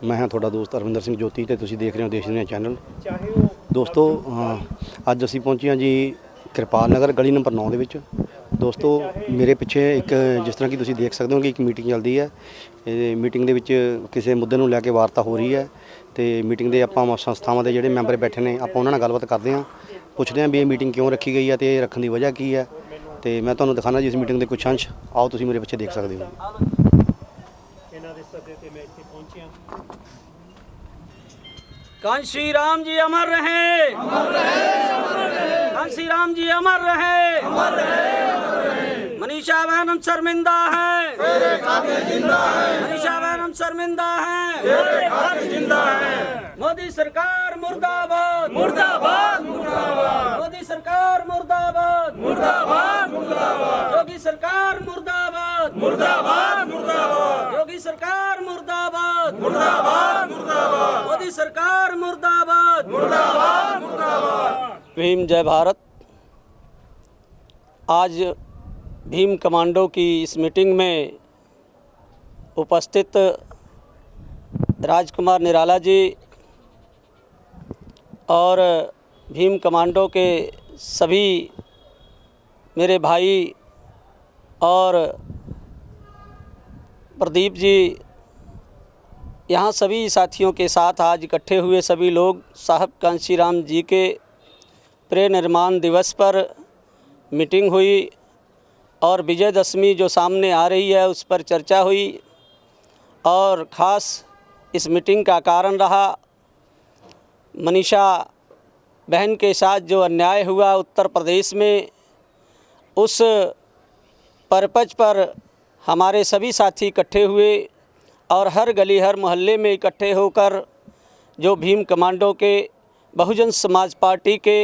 मैं हाँ ਤੁਹਾਡਾ ਦੋਸਤ ਅਰਵਿੰਦਰ ਸਿੰਘ ਜੋਤੀ ਤੇ ਤੁਸੀਂ ਦੇਖ ਰਹੇ ਹੋ ਦੇਸ਼ ਦੁਨੀਆ ਚੈਨਲ। ਦੋਸਤੋ ਅੱਜ ਅਸੀਂ ਪਹੁੰਚੇ ਹਾਂ ਜੀ ਕਿਰਪਾਲ ਨਗਰ ਗਲੀ ਨੰਬਰ 9 ਦੇ ਵਿੱਚ। ਦੋਸਤੋ ਮੇਰੇ ਪਿੱਛੇ ਇੱਕ ਜਿਸ ਤਰ੍ਹਾਂ ਕਿ ਤੁਸੀਂ ਦੇਖ ਸਕਦੇ ਹੋ ਕਿ ਇੱਕ ਮੀਟਿੰਗ ਚੱਲਦੀ ਹੈ। ਇਹ ਮੀਟਿੰਗ ਦੇ ਵਿੱਚ ਕਿਸੇ ਮੁੱਦੇ ਨੂੰ ਲੈ ਕੇ ਵਾਰਤਾ ਹੋ ਰਹੀ ਹੈ ਤੇ ਮੀਟਿੰਗ ਦੇ ਆਪਾਂ ਸੰਸਥਾਵਾਂ ਦੇ ਜਿਹੜੇ ਮੈਂਬਰ ਬੈਠੇ ਨੇ ਆਪਾਂ ਉਹਨਾਂ ਨਾਲ ਗੱਲਬਾਤ ਕਰਦੇ ਹਾਂ, ਪੁੱਛਦੇ ਹਾਂ ਵੀ ਇਹ ਮੀਟਿੰਗ ਕਿਉਂ ਰੱਖੀ ਗਈ ਹੈ ਤੇ ਇਹ ਰੱਖਣ ਦੀ ਵਜ੍ਹਾ ਕੀ ਹੈ। ਤੇ ਮੈਂ ਤੁਹਾਨੂੰ ਦਿਖਾਣਾ ਜੀ ਇਸ ਮੀਟਿੰਗ ਦੇ ਕੁਝ ਅੰਸ਼, ਆਓ ਤੁਸੀਂ ਮੇਰੇ ਪਿੱਛੇ ਦੇਖ ਸਕਦੇ ਹੋ। कांशी राम जी अमर रहे, अमर रहे, अमर रहे। कांशी राम जी अमर रहे, अमर रहे, अमर रहे। मनीषा बहन हम शर्मिंदा है, तेरे खातिर जिंदा है। मनीषा बहन हम शर्मिंदा है, तेरे खातिर जिंदा है। मोदी सरकार मुर्दाबाद, मुर्दाबाद, मुर्दाबाद। मोदी सरकार मुर्दाबाद, मुर्दाबाद, मुर्दाबाद। योगी सरकार मुर्दाबाद, मुर्दाबाद, मुर्दाबाद। योगी सरकार मुर्दाबाद, मुर्दाबाद, मुर्दाबाद। मोदी सरकार मुर्दाबाद, मुर्दाबाद, मुर्दाबाद। भीम जय भारत। आज भीम कमांडो की इस मीटिंग में उपस्थित राजकुमार निराला जी और भीम कमांडो के सभी मेरे भाई और प्रदीप जी, यहाँ सभी साथियों के साथ आज इकट्ठे हुए सभी लोग साहब कांशी राम जी के प्रेम निर्माण दिवस पर मीटिंग हुई और विजयदशमी जो सामने आ रही है उस पर चर्चा हुई। और ख़ास इस मीटिंग का कारण रहा मनीषा बहन के साथ जो अन्याय हुआ उत्तर प्रदेश में, उस पर्पज पर हमारे सभी साथी इकट्ठे हुए और हर गली हर मोहल्ले में इकट्ठे होकर जो भीम कमांडो के बहुजन समाज पार्टी के,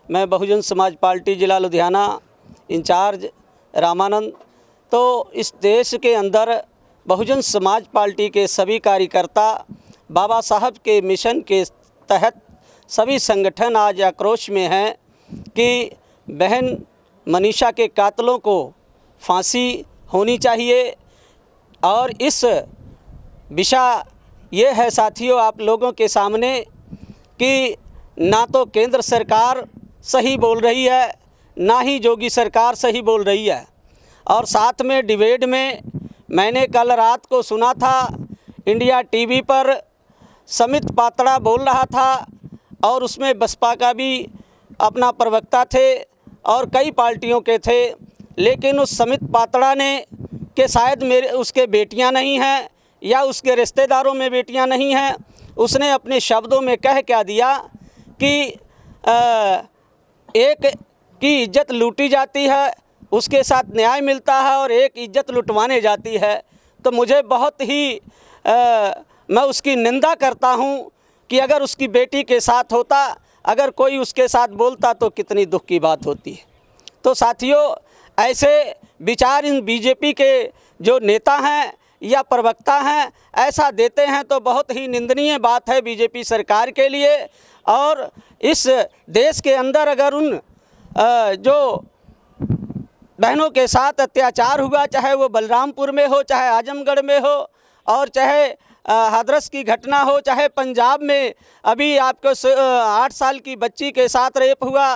मैं बहुजन समाज पार्टी ज़िला लुधियाना इंचार्ज रामानंद, तो इस देश के अंदर बहुजन समाज पार्टी के सभी कार्यकर्ता बाबा साहब के मिशन के तहत सभी संगठन आज आक्रोश में हैं कि बहन मनीषा के कातलों को फांसी होनी चाहिए। और इस विषय ये है साथियों आप लोगों के सामने कि ना तो केंद्र सरकार सही बोल रही है, ना ही योगी सरकार सही बोल रही है। और साथ में डिबेट में मैंने कल रात को सुना था इंडिया टीवी पर समित पात्रा बोल रहा था और उसमें बसपा का भी अपना प्रवक्ता थे और कई पार्टियों के थे, लेकिन उस समित पात्रा ने कि शायद मेरे उसके बेटियां नहीं हैं या उसके रिश्तेदारों में बेटियां नहीं हैं, उसने अपने शब्दों में कह क्या दिया कि एक की इज्जत लूटी जाती है उसके साथ न्याय मिलता है और एक इज्जत लुटवाने जाती है। तो मुझे बहुत ही मैं उसकी निंदा करता हूं कि अगर उसकी बेटी के साथ होता, अगर कोई उसके साथ बोलता तो कितनी दुख की बात होती है। तो साथियों ऐसे विचार इन बीजेपी के जो नेता हैं या प्रवक्ता हैं ऐसा देते हैं तो बहुत ही निंदनीय बात है बीजेपी सरकार के लिए। और इस देश के अंदर अगर उन जो बहनों के साथ अत्याचार हुआ, चाहे वो बलरामपुर में हो, चाहे आजमगढ़ में हो, और चाहे हाथरस की घटना हो, चाहे पंजाब में अभी आपको 8 साल की बच्ची के साथ रेप हुआ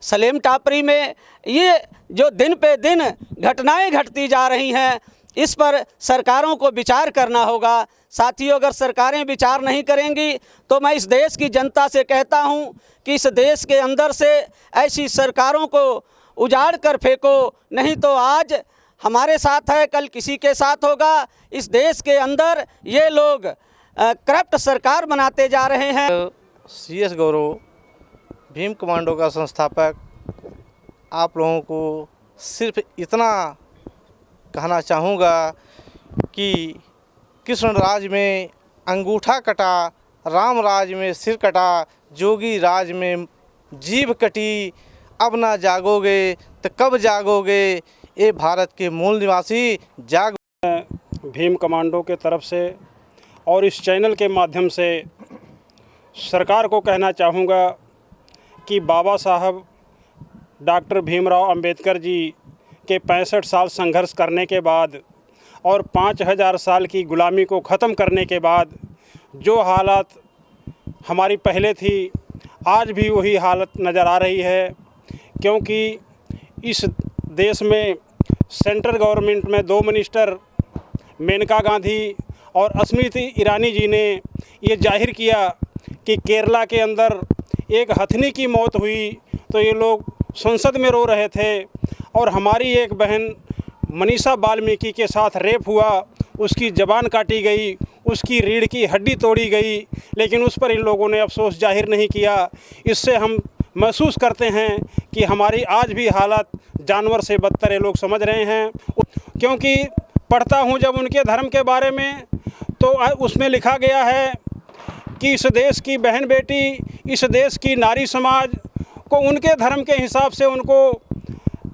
सलेम टापरी में, ये जो दिन पे दिन घटनाएं घटती जा रही हैं, इस पर सरकारों को विचार करना होगा। साथियों अगर सरकारें विचार नहीं करेंगी तो मैं इस देश की जनता से कहता हूं कि इस देश के अंदर से ऐसी सरकारों को उजाड़ कर फेंको, नहीं तो आज हमारे साथ है कल किसी के साथ होगा। इस देश के अंदर ये लोग करप्ट सरकार बनाते जा रहे हैं। CS गौरव, भीम कमांडो का संस्थापक, आप लोगों को सिर्फ इतना कहना चाहूँगा कि कृष्ण राज में अंगूठा कटा, राम राज में सिर कटा, जोगी राज में जीभ कटी, अब ना जागोगे तो कब जागोगे, ये भारत के मूल निवासी जाग। भीम कमांडो के तरफ से और इस चैनल के माध्यम से सरकार को कहना चाहूँगा कि बाबा साहब डॉक्टर भीमराव अंबेडकर जी के 65 साल संघर्ष करने के बाद और 5000 साल की गुलामी को ख़त्म करने के बाद जो हालत हमारी पहले थी आज भी वही हालत नज़र आ रही है, क्योंकि इस देश में सेंट्रल गवर्नमेंट में 2 मिनिस्टर मेनका गांधी और स्मृति ईरानी जी ने ये जाहिर किया कि केरला के अंदर एक हथनी की मौत हुई तो ये लोग संसद में रो रहे थे, और हमारी एक बहन मनीषा वाल्मीकि के साथ रेप हुआ, उसकी ज़बान काटी गई, उसकी रीढ़ की हड्डी तोड़ी गई, लेकिन उस पर इन लोगों ने अफसोस जाहिर नहीं किया। इससे हम महसूस करते हैं कि हमारी आज भी हालत जानवर से बदतर ये लोग समझ रहे हैं। क्योंकि पढ़ता हूँ जब उनके धर्म के बारे में, तो उसमें लिखा गया है कि इस देश की बहन बेटी, इस देश की नारी समाज को उनके धर्म के हिसाब से उनको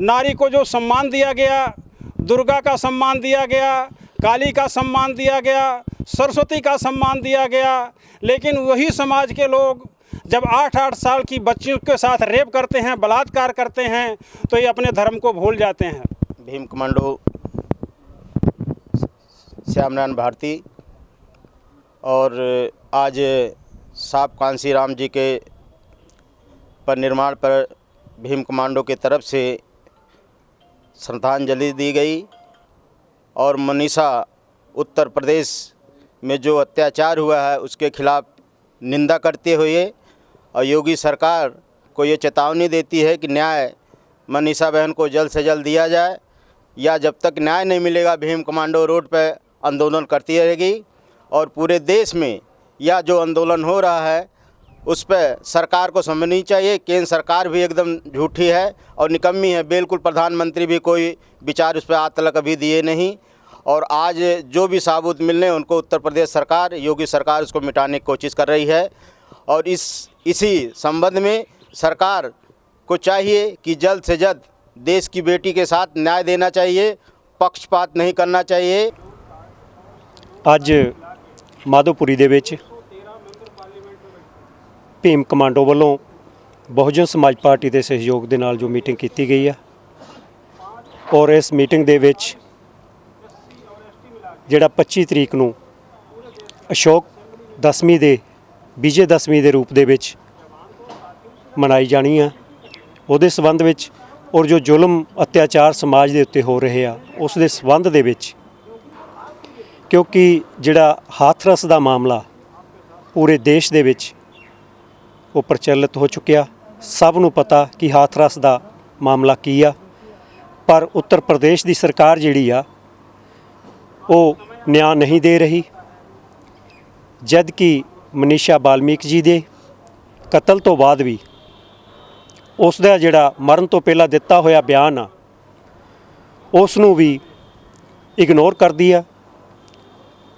नारी को जो सम्मान दिया गया, दुर्गा का सम्मान दिया गया, काली का सम्मान दिया गया, सरस्वती का सम्मान दिया गया, लेकिन वही समाज के लोग जब 8-8 साल की बच्चियों के साथ रेप करते हैं, बलात्कार करते हैं, तो ये अपने धर्म को भूल जाते हैं। भीम कमांडो श्यामनारायण भारती और आज साहब कांशीराम जी के परिनिर्वाण पर भीम कमांडो की तरफ से श्रद्धांजलि दी गई, और मनीषा उत्तर प्रदेश में जो अत्याचार हुआ है उसके खिलाफ निंदा करते हुए और योगी सरकार को ये चेतावनी देती है कि न्याय मनीषा बहन को जल्द से जल्द दिया जाए, या जब तक न्याय नहीं मिलेगा भीम कमांडो रोड पर आंदोलन करती रहेगी। और पूरे देश में यह जो आंदोलन हो रहा है उस पर सरकार को समझनी चाहिए। केंद्र सरकार भी एकदम झूठी है और निकम्मी है, बिल्कुल प्रधानमंत्री भी कोई विचार उस पर आज तक अभी दिए नहीं, और आज जो भी साबुत मिलने उनको उत्तर प्रदेश सरकार, योगी सरकार उसको मिटाने की कोशिश कर रही है। और इसी संबंध में सरकार को चाहिए कि जल्द से जल्द देश की बेटी के साथ न्याय देना चाहिए, पक्षपात नहीं करना चाहिए। ਅੱਜ ਮਾਧੋਪੁਰੀ ਦੇ ਵਿੱਚ ਭੀਮ ਕਮਾਂਡੋ ਵੱਲੋਂ ਬਹੁਜਨ ਸਮਾਜ ਪਾਰਟੀ ਦੇ ਸਹਿਯੋਗ ਦੇ ਨਾਲ ਜੋ ਮੀਟਿੰਗ ਕੀਤੀ ਗਈ ਆ, ਔਰ ਇਸ ਮੀਟਿੰਗ ਦੇ ਵਿੱਚ ਜਿਹੜਾ 25 ਤਰੀਕ ਨੂੰ ਅਸ਼ੋਕ ਦਸਵੀਂ ਦੇ ਵਿਜੇ ਦਸਵੀਂ ਦੇ ਰੂਪ ਦੇ ਵਿੱਚ ਮਨਾਈ ਜਾਣੀ ਆ, ਉਹਦੇ ਸੰਬੰਧ ਵਿੱਚ ਔਰ ਜੋ ਜ਼ੁਲਮ ਅਤਿਆਚਾਰ ਸਮਾਜ ਦੇ ਉੱਤੇ ਹੋ ਰਹੇ ਆ ਉਸ ਦੇ ਸੰਬੰਧ ਦੇ ਵਿੱਚ, ਕਿਉਂਕਿ ਜਿਹੜਾ ਹਾਥਰਸ ਦਾ ਮਾਮਲਾ ਪੂਰੇ ਦੇਸ਼ ਦੇ ਵਿੱਚ ਉਹ ਪ੍ਰਚਲਿਤ ਹੋ ਚੁੱਕਿਆ, ਸਭ ਨੂੰ ਪਤਾ ਕਿ ਹਾਥਰਸ ਦਾ ਮਾਮਲਾ ਕੀ ਆ, ਪਰ ਉੱਤਰ ਪ੍ਰਦੇਸ਼ ਦੀ ਸਰਕਾਰ ਜਿਹੜੀ ਆ ਉਹ ਨਿਆਂ ਨਹੀਂ ਦੇ ਰਹੀ। ਜਦ ਕਿ ਮਨੀਸ਼ਾ ਵਾਲਮੀਕ ਜੀ ਦੇ ਕਤਲ ਤੋਂ ਬਾਅਦ ਵੀ ਉਸ ਦਾ ਜਿਹੜਾ ਮਰਨ ਤੋਂ ਪਹਿਲਾਂ ਦਿੱਤਾ ਹੋਇਆ ਬਿਆਨ ਆ ਉਸ ਨੂੰ ਵੀ ਇਗਨੋਰ ਕਰਦੀ ਆ।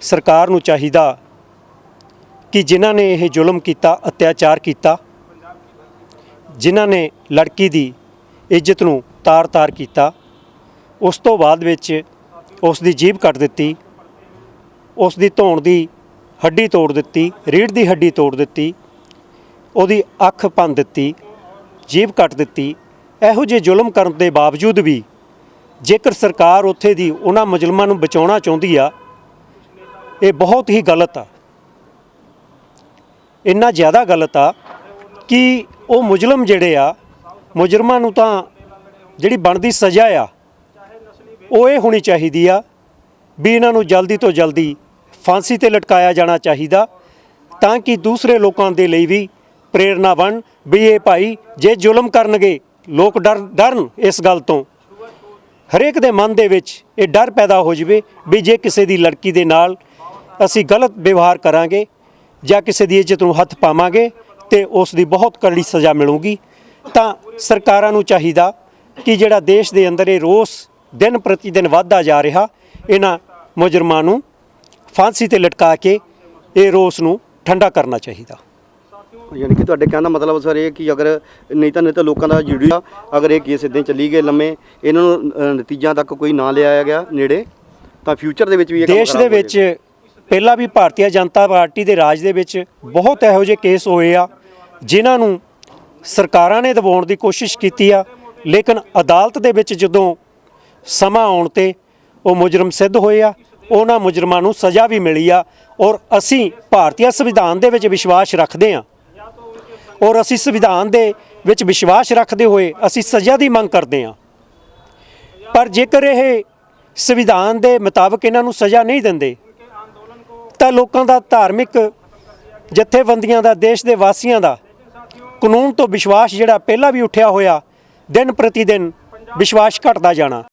ਸਰਕਾਰ ਨੂੰ ਚਾਹੀਦਾ ਕਿ ਜਿਨ੍ਹਾਂ ਨੇ ਇਹ ਜ਼ੁਲਮ ਕੀਤਾ, ਅਤਿਆਚਾਰ ਕੀਤਾ, ਜਿਨ੍ਹਾਂ ਨੇ ਲੜਕੀ ਦੀ ਇੱਜ਼ਤ ਨੂੰ ਤਾਰ-ਤਾਰ ਕੀਤਾ, ਉਸ ਤੋਂ ਬਾਅਦ ਵਿੱਚ ਉਸ ਦੀ ਜੀਭ ਕੱਟ ਦਿੱਤੀ, ਉਸ ਦੀ ਧੌਣ ਦੀ ਹੱਡੀ ਤੋੜ ਦਿੱਤੀ, ਰੀੜ੍ਹ ਦੀ ਹੱਡੀ ਤੋੜ ਦਿੱਤੀ, ਉਹਦੀ ਅੱਖ ਭੰਨ ਦਿੱਤੀ, ਜੀਭ ਕੱਟ ਦਿੱਤੀ। ਇਹੋ ਜਿਹੇ ਜ਼ੁਲਮ ਕਰਨ ਦੇ ਬਾਵਜੂਦ ਵੀ ਜੇਕਰ ਸਰਕਾਰ ਉੱਥੇ ਦੀ ਉਹਨਾਂ ਮੁਜ਼ਲਮਾਂ ਨੂੰ ਬਚਾਉਣਾ ਚਾਹੁੰਦੀ ਆ, ਇਹ ਬਹੁਤ ਹੀ ਗਲਤ ਆ। ਇੰਨਾ ਜ਼ਿਆਦਾ ਗਲਤ ਆ ਕਿ ਉਹ ਮੁਜਰਮ ਜਿਹੜੇ ਆ, ਮੁਜਰਮਾਂ ਨੂੰ ਤਾਂ ਜਿਹੜੀ ਬਣਦੀ ਸਜ਼ਾ ਆ ਉਹ ਇਹ ਹੋਣੀ ਚਾਹੀਦੀ ਆ ਵੀ ਇਹਨਾਂ ਨੂੰ ਜਲਦੀ ਤੋਂ ਜਲਦੀ ਫਾਂਸੀ 'ਤੇ ਲਟਕਾਇਆ ਜਾਣਾ ਚਾਹੀਦਾ, ਤਾਂ ਕਿ ਦੂਸਰੇ ਲੋਕਾਂ ਦੇ ਲਈ ਵੀ ਪ੍ਰੇਰਨਾ ਬਣ ਵੀ ਇਹ ਭਾਈ ਜੇ ਜ਼ੁਲਮ ਕਰਨਗੇ ਲੋਕ ਡਰਨ ਇਸ ਗੱਲ ਤੋਂ। ਹਰੇਕ ਦੇ ਮਨ ਦੇ ਵਿੱਚ ਇਹ ਡਰ ਪੈਦਾ ਹੋ ਜਾਵੇ ਵੀ ਜੇ ਕਿਸੇ ਦੀ ਲੜਕੀ ਦੇ ਨਾਲ ਅਸੀਂ ਗਲਤ ਵਿਵਹਾਰ ਕਰਾਂਗੇ ਜਾਂ ਕਿਸੇ ਦੀ ਇੱਜ਼ਤ ਨੂੰ ਹੱਥ ਪਾਵਾਂਗੇ ਤੇ ਉਸ ਦੀ ਬਹੁਤ ਕੜੀ ਸਜ਼ਾ ਮਿਲੂਗੀ। ਤਾਂ ਸਰਕਾਰਾਂ ਨੂੰ ਚਾਹੀਦਾ ਕਿ ਜਿਹੜਾ ਦੇਸ਼ ਦੇ ਅੰਦਰ ਇਹ ਰੋਸ ਦਿਨ ਪ੍ਰਤੀ ਦਿਨ ਵੱਧਦਾ ਜਾ ਰਿਹਾ, ਇਹਨਾਂ ਮੁਜਰਮਾਂ ਨੂੰ ਫਾਂਸੀ 'ਤੇ ਲਟਕਾ ਕੇ ਇਹ ਰੋਸ ਨੂੰ ਠੰਡਾ ਕਰਨਾ ਚਾਹੀਦਾ। ਯਾਨੀ ਕਿ ਤੁਹਾਡੇ ਕਹਿਣ ਦਾ ਮਤਲਬ ਸਰ ਇਹ ਕਿ ਅਗਰ ਨਹੀਂ ਤਾਂ ਲੋਕਾਂ ਦਾ ਜੁੜਿਆ, ਅਗਰ ਇਹ ਕੇਸ ਇੱਦਾਂ ਚੱਲੀ ਗਏ ਲੰਮੇ, ਇਹਨਾਂ ਨੂੰ ਨਤੀਜਿਆਂ ਤੱਕ ਕੋਈ ਨਾ ਲਿਆਇਆ ਗਿਆ ਨੇੜੇ, ਤਾਂ ਫਿਊਚਰ ਦੇ ਵਿੱਚ ਵੀ ਇਹ ਕੰਮ ਦੇਸ਼ ਦੇ ਵਿੱਚ ਪਹਿਲਾਂ ਵੀ ਭਾਰਤੀ ਜਨਤਾ ਪਾਰਟੀ ਦੇ ਰਾਜ ਦੇ ਵਿੱਚ ਬਹੁਤ ਇਹੋ ਜਿਹੇ ਕੇਸ ਹੋਏ ਆ ਜਿਨ੍ਹਾਂ ਨੂੰ ਸਰਕਾਰਾਂ ਨੇ ਦਬਾਉਣ ਦੀ ਕੋਸ਼ਿਸ਼ ਕੀਤੀ ਆ, ਲੇਕਿਨ ਅਦਾਲਤ ਦੇ ਵਿੱਚ ਜਦੋਂ ਸਮਾਂ ਆਉਣ 'ਤੇ ਉਹ ਮੁਜਰਮ ਸਿੱਧ ਹੋਏ ਆ ਉਹਨਾਂ ਮੁਜਰਮਾਂ ਨੂੰ ਸਜ਼ਾ ਵੀ ਮਿਲੀ ਆ। ਔਰ ਅਸੀਂ ਭਾਰਤੀ ਸੰਵਿਧਾਨ ਦੇ ਵਿੱਚ ਵਿਸ਼ਵਾਸ ਰੱਖਦੇ ਹਾਂ ਔਰ ਅਸੀਂ ਸੰਵਿਧਾਨ ਦੇ ਵਿੱਚ ਵਿਸ਼ਵਾਸ ਰੱਖਦੇ ਹੋਏ ਅਸੀਂ ਸਜ਼ਾ ਦੀ ਮੰਗ ਕਰਦੇ ਹਾਂ। ਪਰ ਜੇਕਰ ਇਹ ਸੰਵਿਧਾਨ ਦੇ ਮੁਤਾਬਕ ਇਹਨਾਂ ਨੂੰ ਸਜ਼ਾ ਨਹੀਂ ਦਿੰਦੇ ਤਾਂ ਲੋਕਾਂ ਦਾ, ਧਾਰਮਿਕ ਜਥੇਬੰਦੀਆਂ ਦਾ, ਦੇਸ਼ ਦੇ ਵਾਸੀਆਂ ਦਾ ਕਾਨੂੰਨ ਤੋਂ ਵਿਸ਼ਵਾਸ ਜਿਹੜਾ ਪਹਿਲਾਂ ਵੀ ਉੱਠਿਆ ਹੋਇਆ, ਦਿਨ ਪ੍ਰਤੀ ਦਿਨ ਵਿਸ਼ਵਾਸ ਘਟਦਾ ਜਾਣਾ।